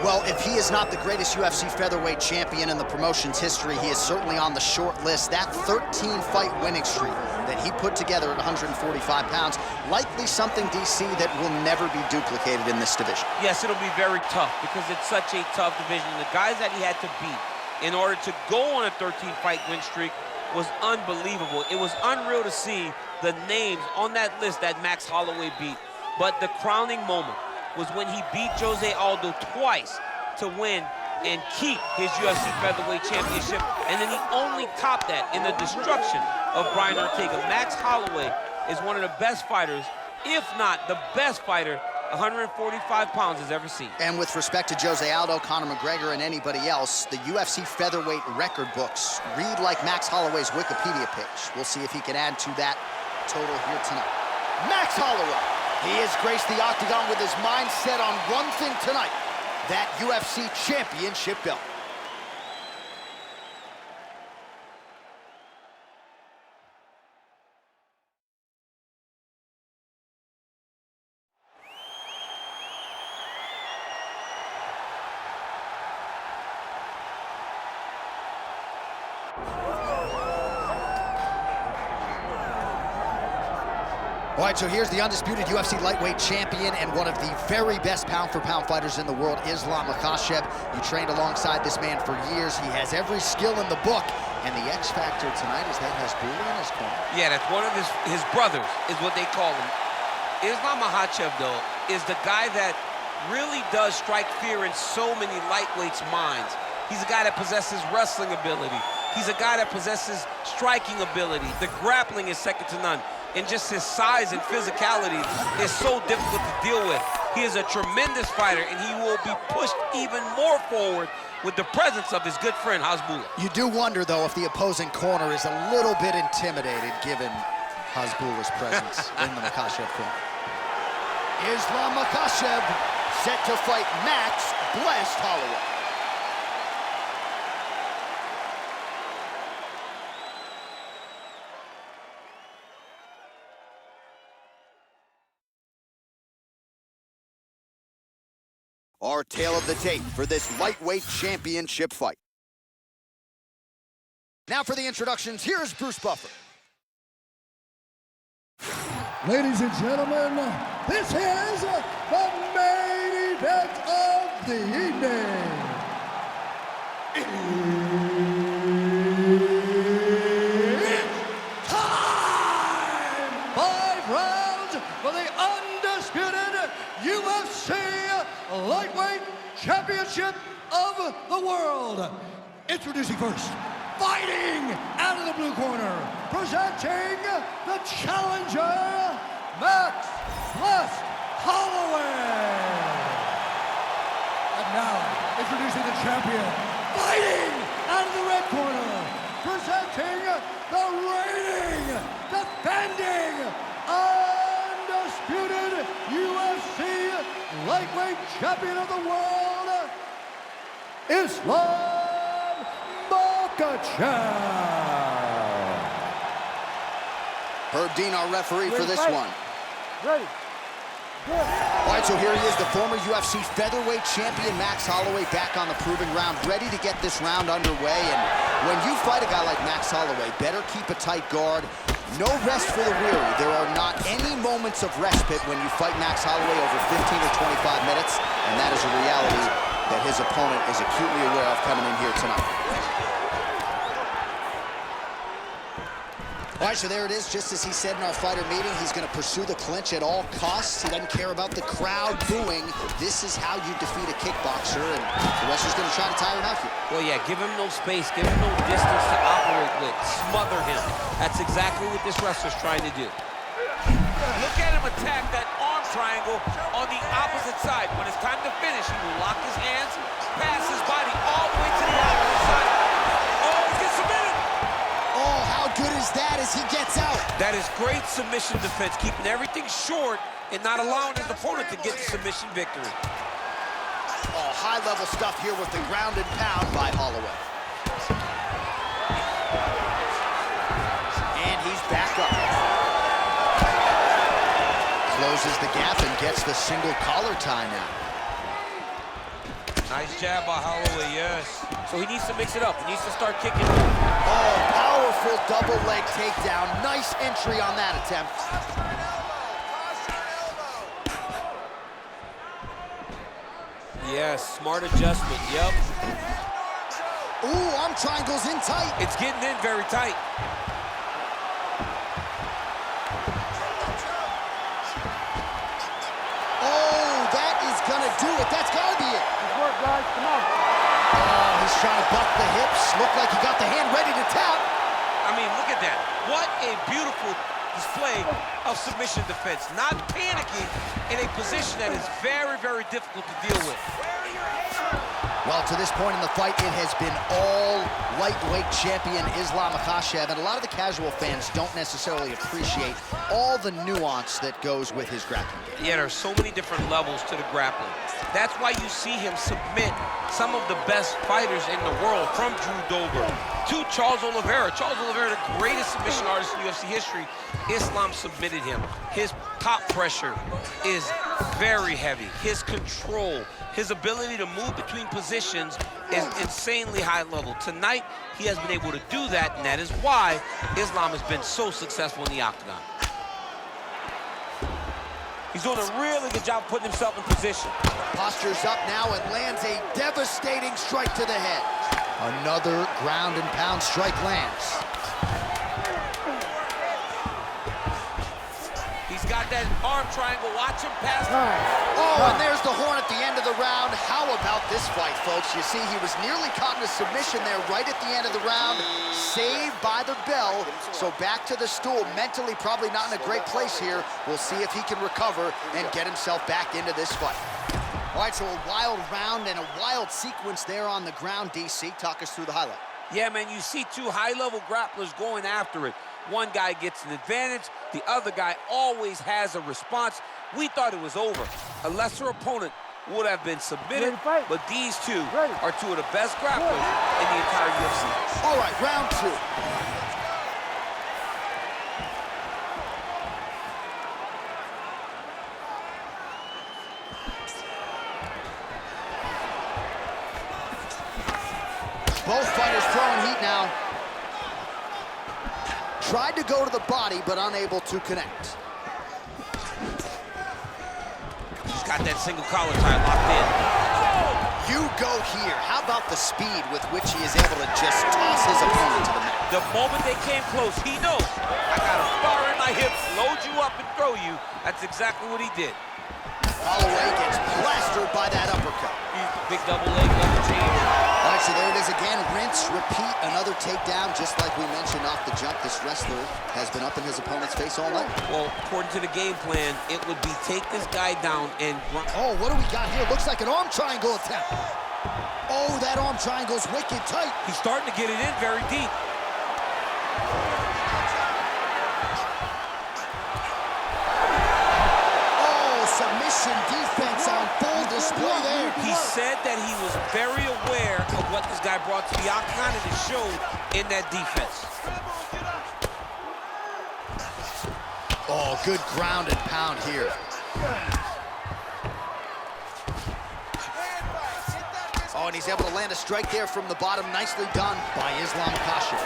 Well, if he is not the greatest UFC featherweight champion in the promotion's history, he is certainly on the short list. That 13-fight winning streak that he put together at 145 pounds, likely something, DC, that will never be duplicated in this division. Yes, it'll be very tough because it's such a tough division. The guys that he had to beat in order to go on a 13-fight win streak was unbelievable. It was unreal to see the names on that list that Max Holloway beat. But the crowning moment was when he beat Jose Aldo twice to win and keep his UFC featherweight championship. And then he only topped that in the destruction of Brian Ortega. Max Holloway is one of the best fighters, if not the best fighter 145 pounds has ever seen. And with respect to Jose Aldo, Conor McGregor, and anybody else, the UFC featherweight record books read like Max Holloway's Wikipedia page. We'll see if he can add to that total here tonight. Max Holloway. He has graced the octagon with his mind set on one thing tonight, that UFC championship belt. All right, so here's the undisputed UFC lightweight champion and one of the very best pound-for-pound fighters in the world, Islam Makhachev. You trained alongside this man for years. He has every skill in the book, and the X factor tonight is that Hasbulla in his corner. Yeah, that's one of his brothers, is what they call him. Islam Makhachev, though, is the guy that really does strike fear in so many lightweights' minds. He's a guy that possesses wrestling ability. He's a guy that possesses striking ability. The grappling is second to none. And just his size and physicality is so difficult to deal with. He is a tremendous fighter, and he will be pushed even more forward with the presence of his good friend, Hasbulla. You do wonder, though, if the opposing corner is a little bit intimidated given Hasbulla's presence in the Makhachev corner. Islam Makhachev set to fight Max Blessed Holloway. Our tale of the tape for this lightweight championship fight. Now for the introductions, here's Bruce Buffer. Ladies and gentlemen, this is the main event of the evening. It's time! 5 rounds for the undisputed UFC Lightweight Championship of the World. Introducing first, fighting out of the blue corner, presenting the challenger, Max Blessed Holloway. And now, introducing the champion, fighting out of the red corner, presenting the reigning, defending, undisputed UFC lightweight champion of the world, Islam Makhachev. Herb Dean, our referee for this one. Ready. All right, so here he is, the former UFC featherweight champion, Max Holloway, back on the proving ground, ready to get this round underway. And when you fight a guy like Max Holloway, better keep a tight guard. No rest for the weary. There are not any moments of respite when you fight Max Holloway over 15 or 25 minutes, and that is a reality that his opponent is acutely aware of coming in here tonight. All right, so there it is, just as he said in our fighter meeting, he's going to pursue the clinch at all costs. He doesn't care about the crowd booing. This is how you defeat a kickboxer, and the wrestler's going to try to tire him out here. Well, yeah, give him no space, give him no distance to operate with, smother him. That's exactly what this wrestler's trying to do. Look at him attack that arm triangle on the opposite side. When it's time to finish, he will lock his hands, pass his body all the way to the opposite side. Oh, he gets submitted! Oh, how good is that as he gets out? That is great submission defense, keeping everything short and not allowing his opponent to get the submission victory. Oh, high-level stuff here with the ground and pound by Holloway. And he's back up. closes the gap and gets the single collar tie now. Nice jab by Holloway, yes. So he needs to mix it up. He needs to start kicking. Oh, powerful double leg takedown. Nice entry on that attempt. Yes, smart adjustment, yep. Ooh, arm triangle's in tight. It's getting in very tight. Oh, that is gonna do it. That's gotta be it. Good work, guys. Come on. Oh, he's trying to buck the hips. Looked like he got the hand ready to tap. I mean, look at that. What a beautiful display of submission defense. Not panicking in a position that is very, very difficult to deal with. Well, to this point in the fight, it has been all lightweight champion Islam Makhachev, and a lot of the casual fans don't necessarily appreciate all the nuance that goes with his grappling game. Yeah, there are so many different levels to the grappling. That's why you see him submit some of the best fighters in the world, from Drew Dober to Charles Oliveira. Charles Oliveira, the greatest submission artist in UFC history. Islam submitted him. His top pressure is very heavy. His control, his ability to move between positions is insanely high level. Tonight, he has been able to do that, and that is why Islam has been so successful in the octagon. He's doing a really good job of putting himself in position. Postures up now and lands a devastating strike to the head. Another ground and pound strike lands. He's got that arm triangle. Watch him pass. Oh, and there's the horn at the end of the round. How about this fight, folks? You see, he was nearly caught in a submission there right at the end of the round. Saved by the bell. So back to the stool. Mentally probably not in a great place here. We'll see if he can recover and get himself back into this fight. All right, so a wild round and a wild sequence there on the ground. DC, talk us through the highlight. Yeah, man, you see two high-level grapplers going after it. One guy gets an advantage, the other guy always has a response. We thought it was over. A lesser opponent would have been submitted, but these two are two of the best grapplers in the entire UFC. All right, round two. Both fighters throwing heat now. Tried to go to the body, but unable to connect. He's got that single collar tie locked in. You go here. How about the speed with which he is able to just toss his opponent to the mat? The moment they came close, he knows, I got a bar in my hips, load you up and throw you. That's exactly what he did. Holloway gets plastered by that uppercut. Big double leg, double change. All right, so there it is again. Rinse, repeat, another takedown. Just like we mentioned off the jump, this wrestler has been up in his opponent's face all night. Well, according to the game plan, it would be take this guy down and... Oh, what do we got here? Looks like an arm triangle attempt. Oh, that arm triangle's wicked tight. He's starting to get it in very deep. Submission defense on full display there. He said that he was very aware of what this guy brought to the octagon, and it showed in that defense. Oh, good ground and pound here. Oh, and he's able to land a strike there from the bottom. Nicely done by Islam Makhachev.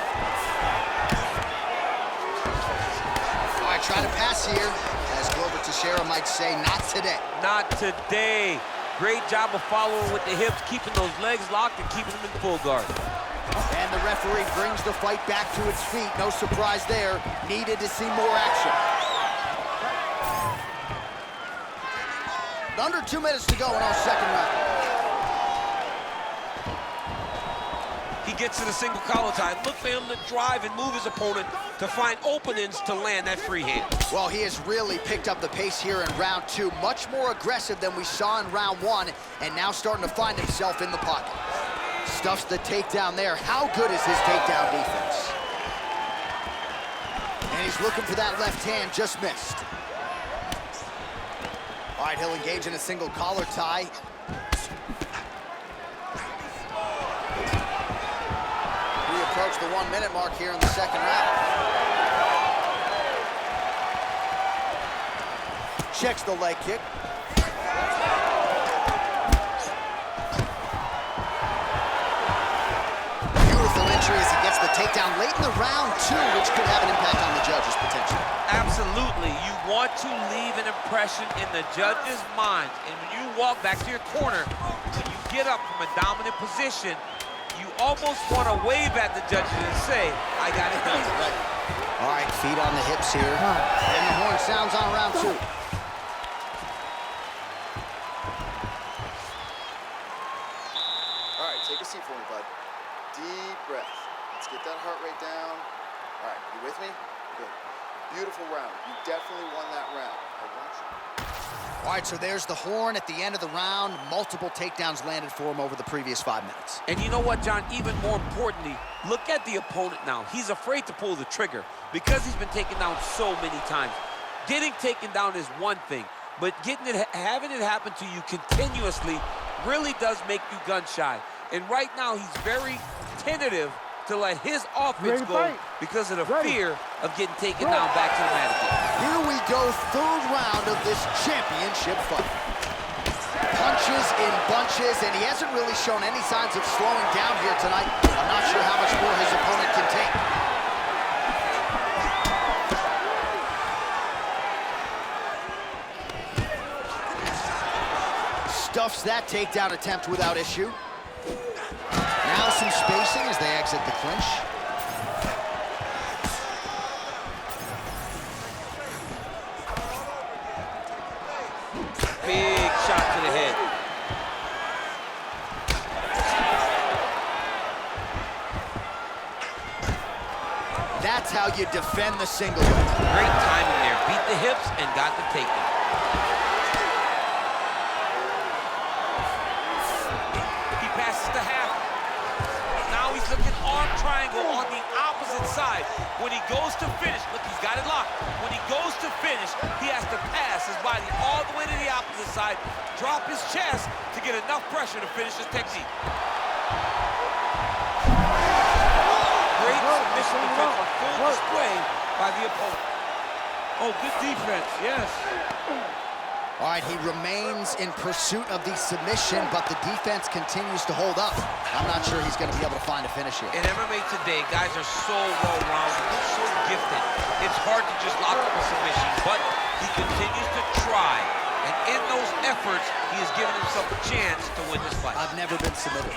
All right, try to pass here. As Glover Teixeira might say, not today. Not today. Great job of following with the hips, keeping those legs locked and keeping them in full guard. And the referee brings the fight back to its feet. No surprise there. Needed to see more action. Under 2 minutes to go in our second round. He gets to the single collar tie. Look for him to drive and move his opponent to find openings to land that free hand. Well, he has really picked up the pace here in round two. Much more aggressive than we saw in round one, and now starting to find himself in the pocket. Stuffs the takedown there. How good is his takedown defense? And he's looking for that left hand, just missed. All right, he'll engage in a single collar tie. Approach the 1 minute mark here in the second round. checks the leg kick. Beautiful entry as he gets the takedown late in the round, too, which could have an impact on the judges, potentially. Absolutely. You want to leave an impression in the judge's mind. And when you walk back to your corner, when you get up from a dominant position, you almost want to wave at the judges and say, I got it done. All right, feet on the hips here. And the horn sounds on round 2. All right, take a seat for me, bud. Deep breath. Let's get that heart rate down. All right, you with me? Good. Beautiful round. You definitely won that round. I want you. All right, so there's the horn at the end of the round. Multiple takedowns landed for him over the previous 5 minutes. And you know what, John? Even more importantly, look at the opponent now. He's afraid to pull the trigger because he's been taken down so many times. Getting taken down is one thing, but having it happen to you continuously really does make you gun shy. And right now, he's very tentative to let his offense go because of the fear of getting taken down back to the mat again. Here we go, 3rd round of this championship fight. Punches in bunches, and he hasn't really shown any signs of slowing down here tonight. I'm not sure how much more his opponent can take. Stuffs that takedown attempt without issue. Now some spacing as they exit the clinch. Big shot to the head. That's how you defend the single leg. Great timing there. Beat the hips and got the takedown. He passes the half. Now he's looking arm triangle on the opposite side. When he goes to finish, look, he's got it locked. When he goes to finish, he has to pass his body all the way to the opposite side, drop his chest to get enough pressure to finish his technique. Great submission defense on full display by the opponent. Oh, good defense, yes. All right, he remains in pursuit of the submission, but the defense continues to hold up. I'm not sure he's going to be able to find a finish here. In MMA today, guys are so well-rounded, they're so gifted. It's hard to just lock up a submission, but he continues to try. And in those efforts, he has given himself a chance to win this fight. I've never been submitted.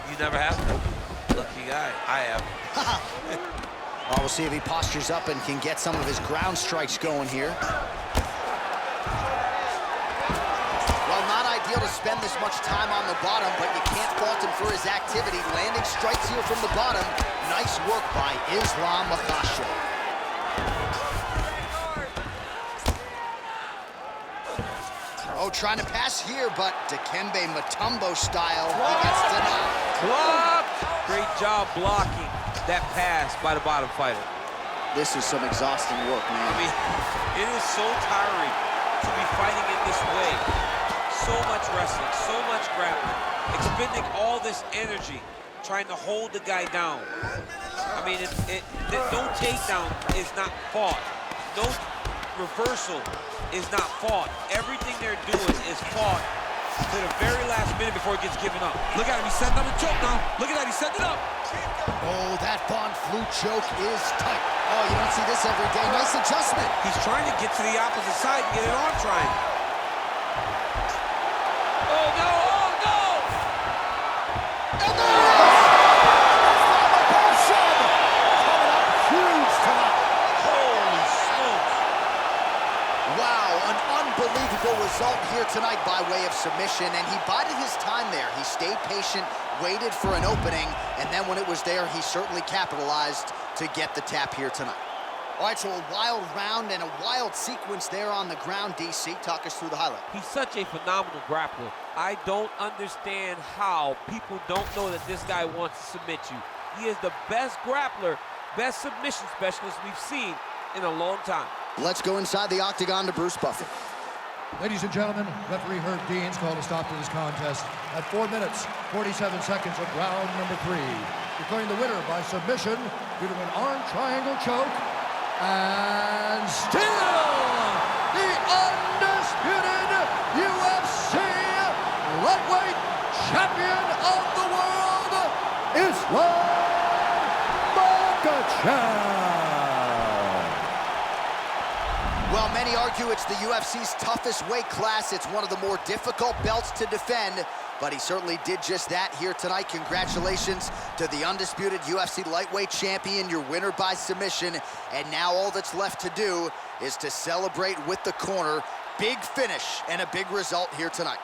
You never have? Lucky guy. I have. Well, we'll see if he postures up and can get some of his ground strikes going here. Well, not ideal to spend this much time on the bottom, but you can't fault him for his activity. Landing strikes here from the bottom. Nice work by Islam Makhachev. Oh, trying to pass here, but Dikembe Mutombo style, he gets denied. Blocked! Great job blocking that pass by the bottom fighter. This is some exhausting work, man. I mean, it is so tiring to be fighting in this way. So much wrestling, so much grappling, expending all this energy trying to hold the guy down. I mean, no takedown is not fought. No reversal is not fought. Everything they're doing is fought to the very last minute before it gets given up. Look at him, he's setting up a choke now. Look at that, he's setting it up. Oh, that Von Flue choke is tight. Oh, you don't see this every day. Nice adjustment. He's trying to get to the opposite side and get an arm triangle. Oh, no, oh, no! And there it is! Makhachev coming up huge tonight. Holy smokes. Wow, an unbelievable result here tonight by way of submission, and he bided his time there. He stayed patient, waited for an opening, and then when it was there, he certainly capitalized to get the tap here tonight. All right, so a wild round and a wild sequence there on the ground. DC, talk us through the highlight. He's such a phenomenal grappler. I don't understand how people don't know that this guy wants to submit you. He is the best grappler, best submission specialist we've seen in a long time. Let's go inside the octagon to Bruce Buffer. Ladies and gentlemen, referee Herb Dean's called a stop to this contest at 4 minutes, 47 seconds of round number 3. Declaring the winner by submission due to an arm triangle choke, and still the undisputed undisputed UFC lightweight champion of the world, Islam Makhachev. Well, many argue it's the UFC's toughest weight class. It's one of the more difficult belts to defend, but he certainly did just that here tonight. Congratulations to the undisputed UFC lightweight champion, your winner by submission. And now all that's left to do is to celebrate with the corner. Big finish and a big result here tonight.